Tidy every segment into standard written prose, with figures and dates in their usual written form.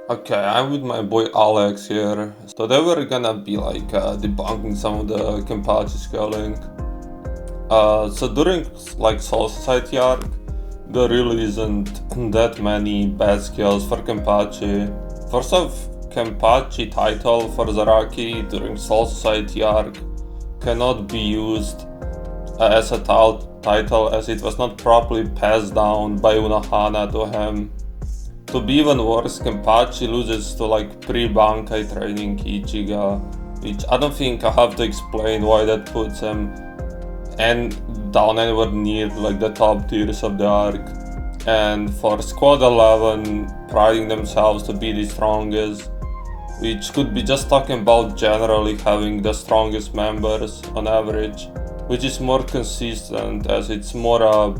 Okay, I'm with my boy Alex here. So they were gonna be like debunking some of the Kenpachi scaling. So during like Soul Society arc, there really isn't that many bad skills for Kenpachi. First off, Kenpachi title for Zaraki during Soul Society arc cannot be used as a title as it was not properly passed down by Unohana to him. To be even worse, Kenpachi loses to like pre-Bankai training Ichiga, which I don't think I have to explain why that puts him and down anywhere near like the top tiers of the arc. And for Squad 11 priding themselves to be the strongest, which could be just talking about generally having the strongest members on average, which is more consistent as it's more a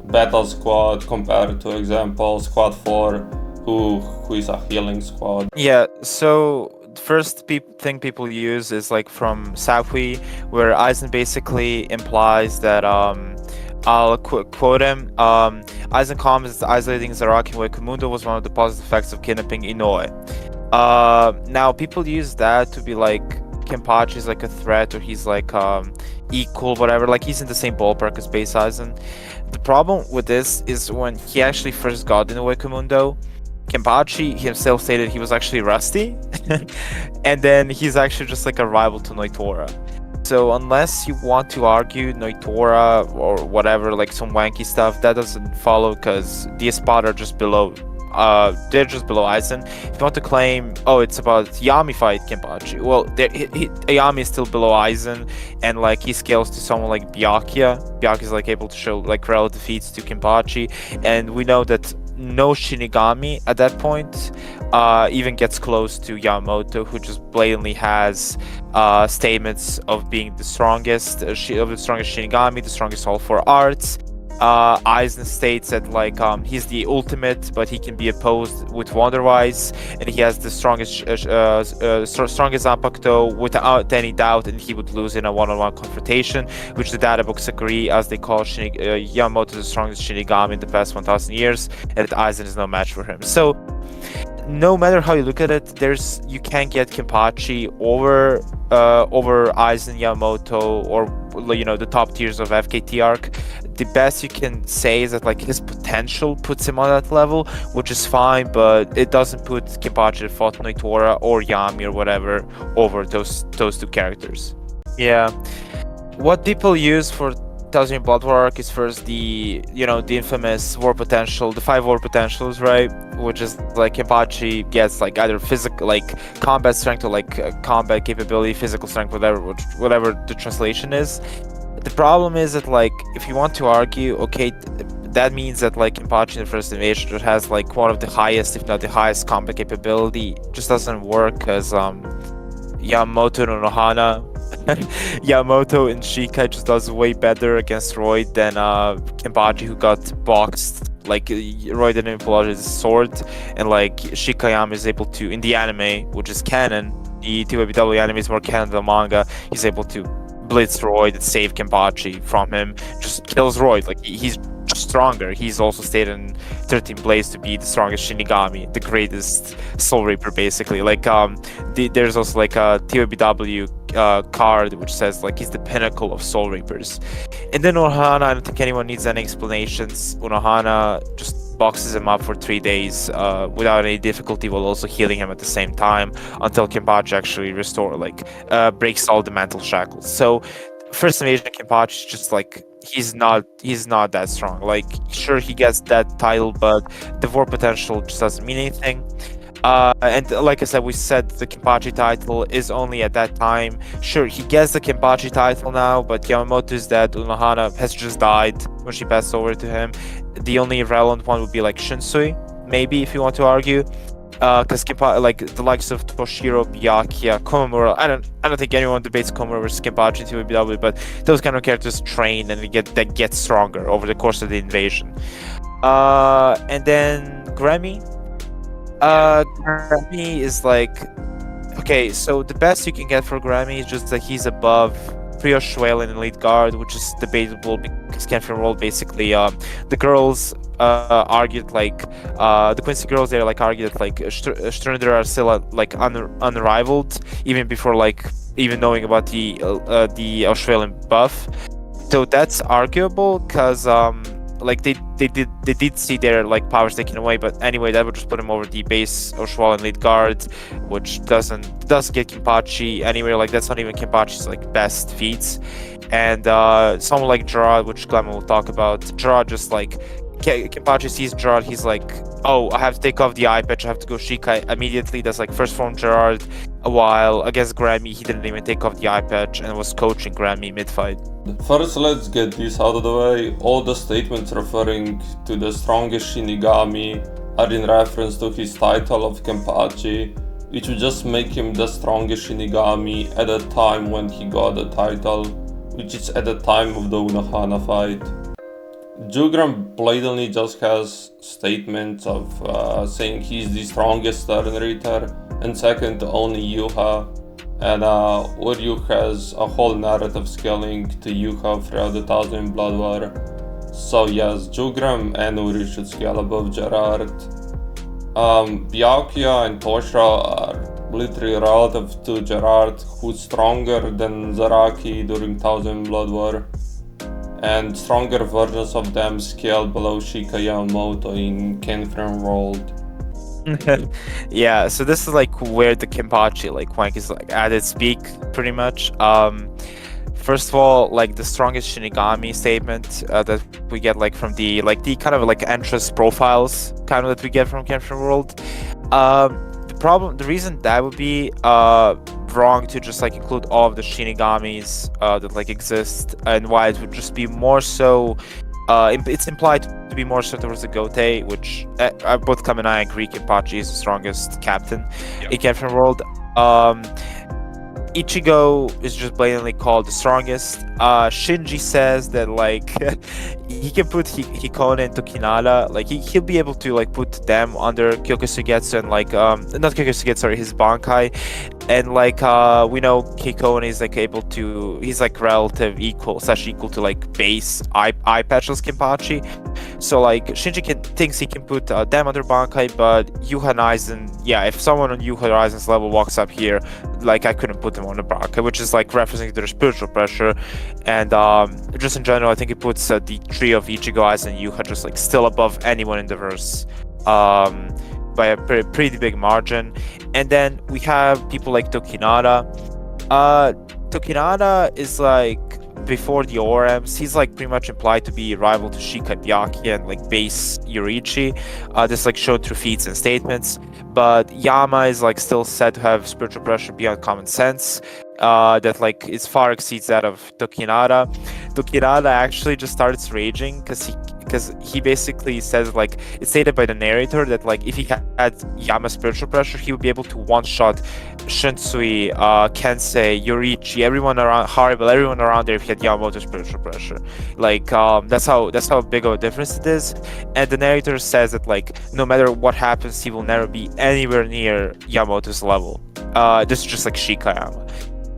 battle squad compared to example Squad 4 who is a healing squad. Yeah, so the first thing people use is like from Sakui, where Eisen basically implies that I'll quote him. Eisen comments that isolating Zaraki and Wekumundo was one of the positive effects of kidnapping Inoue. Now people use that to be like Kenpachi is like a threat, or he's like equal, whatever. Like he's in the same ballpark as Base Eisen. The problem with this is when he actually first got into Wekumundo, Kenpachi himself stated he was actually rusty, and then he's actually just like a rival to Noitora. So unless you want to argue Noitora or whatever, like some wanky stuff, that doesn't follow because the Espada are just below. They're just below Isen. If you want to claim, oh, it's about Yami fight Kenpachi, well, Yami is still below Isen, and like he scales to someone like Byakuya. Byakuya is like able to show like relative feats to Kenpachi, and we know that no Shinigami at that point even gets close to Yamamoto, who just blatantly has statements of being the strongest, of the strongest Shinigami, the strongest all four arts. Eisen states that like he's the ultimate, but he can be opposed with Wonderwise, and he has the strongest strongest Zanpakuto without any doubt, and he would lose in a one-on-one confrontation, which the data books agree, as they call Yamamoto the strongest Shinigami in the past 1,000 years, and that Eisen is no match for him. So no matter how you look at it, you can't get Kenpachi over Eisen, Yamamoto, or the top tiers of FKT arc. The best you can say is that like his potential puts him on that level, which is fine, but it doesn't put Kenpachi that fought Noitora or Yami or whatever over those two characters. Yeah, what people use for Thousand Blood War arc is first the infamous war potential, the 5 war potentials, right? Which is like Kenpachi gets like either physical, like combat strength, or like combat capability, physical strength, whatever the translation is. The problem is that like if you want to argue, okay, that means that like Kenpachi in the first invasion just has like one of the highest, if not the highest, combat capability. Just doesn't work because Yamamoto and Unohana. Yamamoto and Shikai just does way better against Roy than Kenpachi, who got boxed. Like Roy didn't pull out his sword, and like Shikayama is able to, in the anime, which is canon, the TWW anime is more canon than the manga, he's able to blitz Roy and save Kenpachi from him, just kills Roy. Like he's just stronger. He's also stated in 13 Blades to be the strongest Shinigami, the greatest Soul Reaper, basically. Like there's also like a TWW card which says like he's the pinnacle of Soul Reapers. And then Unohana, I don't think anyone needs any explanations. Unohana just boxes him up for 3 days without any difficulty, while also healing him at the same time until Kenpachi actually breaks all the mental shackles. So first invasion Kenpachi is just like he's not that strong. Like sure, he gets that title, but the war potential just doesn't mean anything. And like I said, we said the Kenpachi title is only at that time. Sure, he gets the Kenpachi title now, but Yamamoto is dead. Unohana has just died when she passed over to him. The only relevant one would be like Shinsui, maybe, if you want to argue. Because like the likes of Toshiro, Byakuya, Komamura, I don't think anyone debates Komamura versus Kenpachi in TWW, but those kind of characters train and they get stronger over the course of the invasion. And then Grammy. Grammy is like, okay, so the best you can get for Grammy is just that he's above Priya Shuel in Elite Guard, which is debatable Scanframe World, basically, the girls argued like the Quincy girls there like argued that like Strinder are still like unrivaled even before like even knowing about the Australian buff. So that's arguable because like they did see their like powers taken away, but anyway, that would just put him over the base Oshwallen lead guard, which doesn't get Kenpachi anywhere. Like that's not even Kenpachi's like best feats. And someone like Gerard, which Glenn will talk about, Gerard just like Kenpachi sees Gerard, he's like, oh, I have to take off the eye patch, I have to go Shikai immediately. That's like first form Gerard, while against Grammy he didn't even take off the eye patch and was coaching Grammy mid-fight. First, let's get this out of the way. All the statements referring to the strongest Shinigami are in reference to his title of Kenpachi, which would just make him the strongest Shinigami at the time when he got the title, which is at the time of the Unohana fight. Jugram blatantly just has statements of saying he's the strongest Stern Reader and second to only Yuha, and Uryu has a whole narrative scaling to Yuha throughout the Thousand Blood War. So yes, Jugram and Uryu should scale above Gerard. Byakuya and Toshra are literally relative to Gerard, who's stronger than Zaraki during Thousand Blood War, and stronger versions of them scale below Shika Yamamoto in Kenpachi World. Yeah, so this is like where the Kenpachi like wank is like at its peak pretty much. First of all, like the strongest Shinigami statement that we get like from the kind of like entrance profiles kind of that we get from Kenpachi World. The reason that would be wrong to just like include all of the Shinigamis that like exist, and why it would just be more so it's implied to be more so towards the Gote, which both Kam and I agree Kenpachi is the strongest captain in Kenpachi World. Ichigo is just blatantly called the strongest. Shinji says that like he can put Hikone and Tokinada, like he'll be able to like put them under Kyokusugetsu and like not Kyokusugetsu, sorry, his Bankai, and like we know Hikone is like able to, he's like relative equal to like base eye patchless Kenpachi. So like Shinji thinks he can put them under Bankai, but Yuha and Isen, yeah, if someone on Yuha or Isen's level walks up here, like I couldn't put them on the Bankai, which is like referencing to their spiritual pressure. And just in general, I think it puts the trio of Ichigo, Isen, and Yuha just like still above anyone in the verse by a pretty big margin. And then we have people like Tokinada. Tokinada is like, before the ORMs, he's like pretty much implied to be rival to Shika Byakuya and like base Yoriichi. This like shown through feats and statements. But Yama is like still said to have spiritual pressure beyond common sense. That like it far exceeds that of Tokinada. Tokinada actually just starts raging because he basically says, like, it's stated by the narrator that like if he had Yama's spiritual pressure, he would be able to one-shot Shinsui, Kensei, Yoriichi, everyone around Haribo, everyone around there if he had Yamamoto's spiritual pressure. Like that's how big of a difference it is. And the narrator says that like no matter what happens, he will never be anywhere near Yamamoto's level. This is just like Shikayama.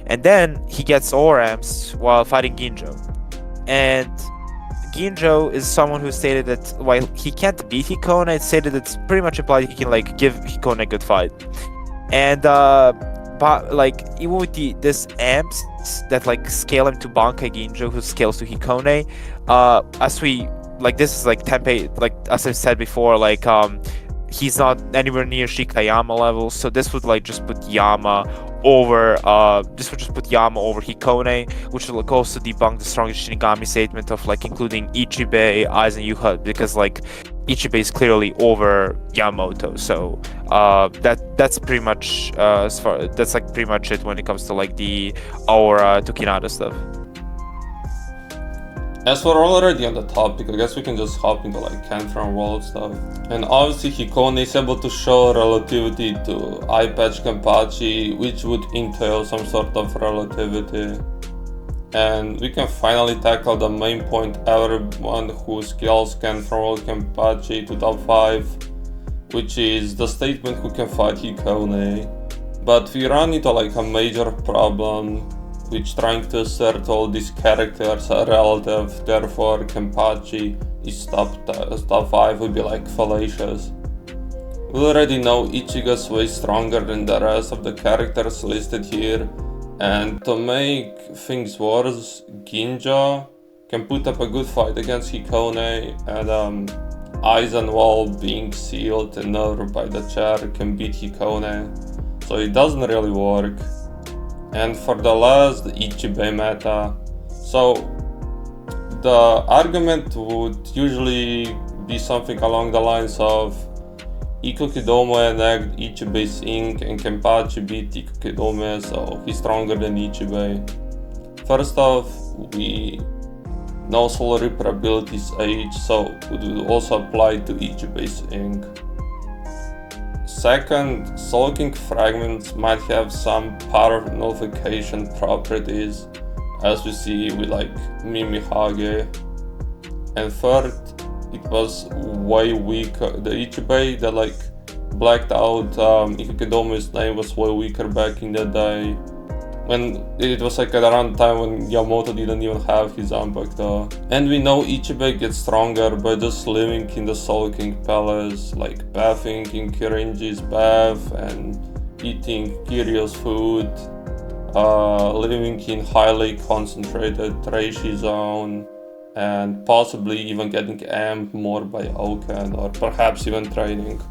And then he gets ORMs while fighting Ginjo. And Ginjo is someone who stated that while he can't beat Hikone, it stated it's pretty much implied he can like give Hikone a good fight. And but like even with this amps that like scale him to Bankai Ginjo, who scales to Hikone, as we like, this is like Tenpei, like as I said before, like he's not anywhere near Shikayama level, so this would like just put Yama over Hikone, which will like also debunk the strongest Shinigami statement of like including Ichibei, Aizen, Yuha, because like Ichibei is clearly over Yamamoto. So that's pretty much that's like pretty much it when it comes to like the Aura Tokinada stuff. As we're already on the topic, I guess we can just hop into like Kenpachi World stuff. And obviously Hikone is able to show relativity to Eye Patch Kenpachi, which would entail some sort of relativity. And we can finally tackle the main point everyone who scales Kenpachi World Kenpachi to top 5, which is the statement who can fight Hikone. But we run into like a major problem which trying to assert all these characters are relative, therefore Kenpachi is top 5 would be like fallacious. We already know Ichigo's way stronger than the rest of the characters listed here, and to make things worse, Ginjo can put up a good fight against Hikone, and Isen, while being sealed and nerved by the chair, can beat Hikone, so it doesn't really work. And for the last, the Ichibei meta. So the argument would usually be something along the lines of Ikukidome enact Ichibei's ink and Kenpachi beat Ikukidome, so he's stronger than Ichibei. First off, we know Soul Reaper abilities age, so it would also apply to Ichibei's ink. Second, Soul King fragments might have some power nullification properties, as we see with like Mimihage. And third, it was way weaker. The Ichibei that like blacked out Ikukidome's name was way weaker back in the day. When it was like around the time when Yamamoto didn't even have his Zanpakuto. And we know Ichibei gets stronger by just living in the Soul King Palace, like bathing in Kirinji's bath and eating Kiryo's food, living in highly concentrated Reishi zone, and possibly even getting amped more by Oken, or perhaps even training.